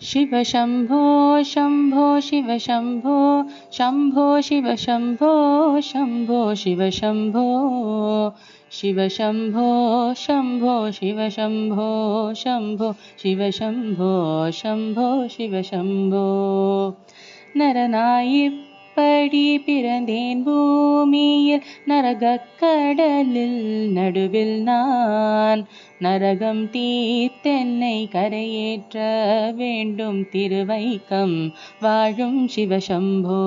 शिव शम्भो शम्भो शिव शम्भो शम्भो शिव शम्भो शम्भो शिव शम्भो शिव शम्भो शम्भो शिव शम्भो शम्भो शिव शम्भो शम्भो शिव शम्भो நரனாயிப்படி பிறந்தேன் பூமியில் நரகக்கடலில் நடுவில் நான் நரகம் தீர்த்தென்னை கரையேற்ற வேண்டும் திருவைக்கம் வாழும் சிவசம்போ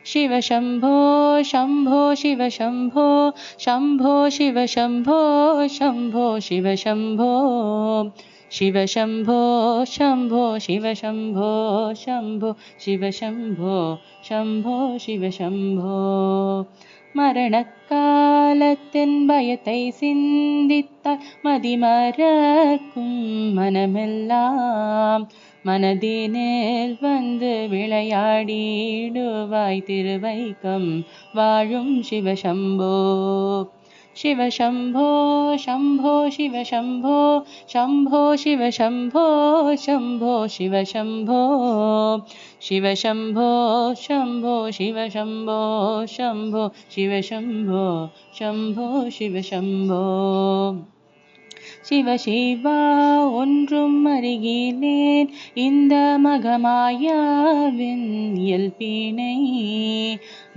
शिवशम्भो शम्भो शिवशम्भो शम्भो शिवशम्भो शम्भो शिवशम्भो शिवशम्भो शम्भो शिवशम्भो शम्भो शिवशम्भो शम्भो शिवशम्भो மரணக்காலத்தின் பயத்தை சிந்தித்தால் மதிமறக்கும் மனமெல்லாம் மனதினில் வந்து விளையாடிடுவாய் திருவைக்கம் வாழும் சிவசம்போ शिवशम्भो शम्भो शिवशम्भो शम्भो शिवशम्भो शम्भो शिवशम्भो शिवशम्भो शम्भो शिवशम्भो शम्भो शिवशम्भो शम्भो शिवशम्भो शिव शिवा ஒன்றும் அறிகிலேன் இந்த மகமாயாவின் இயல்பினை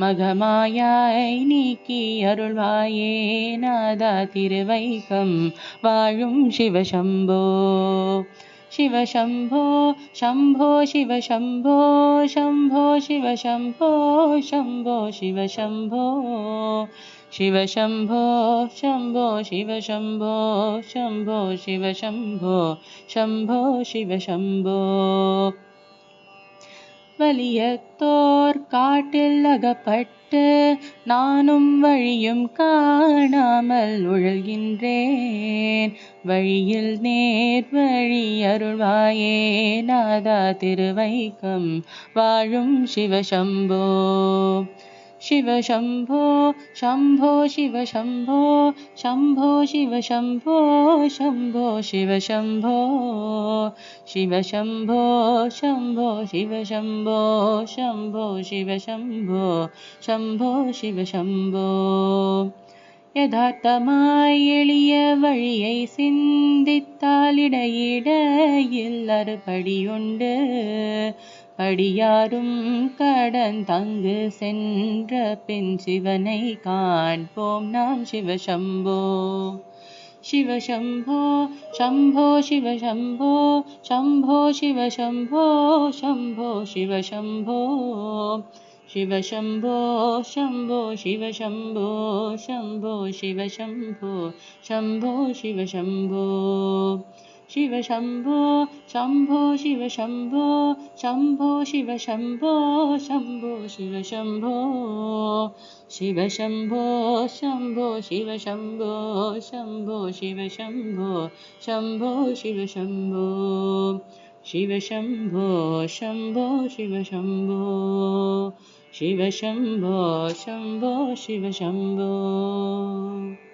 மகமாயாய் நீக்கி அருள்வாயே நாதா திருவைக்கம் வாழும் சிவசம்போ शिवशम्भो शम्भो शिवशम्भो शम्भो शिवशम्भो शम्भो शिवशम्भो शिवशम्भो शम्भो शिवशम्भो शम्भो शिवशम्भो शम्भो शिवशम्भो வலியத்தோர் காட்டில் அகப்பட்டு நானும் வழியும் காணாமல் உழல்கின்றேன் வழியில் நேர் வழி அருள்வாயே நாதா திருவைக்கம் வாழும் சிவசம்போ शिवशम्भो शम्भो शिवशम्भो शम्भो शिवशम्भो शम्भो शिवशम्भो शिवशम्भो शम्भो शिवशम्भो शम्भो शिवशम्भो शम्भो शिवशम्भो யதார்த்தமாய் எளிய வழியை சிந்தித்தால் இடையிடையில் அறுபடியுண்டு படியாரும் கடன் தங்கு சென்ற பின் சிவனை காண்போம் நாம் சிவசம்போ शिवशम्भो शम्भो शिवशम्भो शम्भो शिवशम्भो शम्भो शिवशम्भो शिवशम्भो शम्भो शिवशम्भो शम्भो शिवशम्भो शम्भो शिवशम्भो शिवशम्भो शम्भो शिवशम्भो शम्भो शिवशम्भो शम्भो शिवशम्भो शिवशम्भो शम्भो शिवशम्भो शम्भो शिवशम्भो शम्भो शिवशम्भो शिवशम्भो शम्भो शिवशम्भो शिवशम्भो शम्भो शिवशम्भो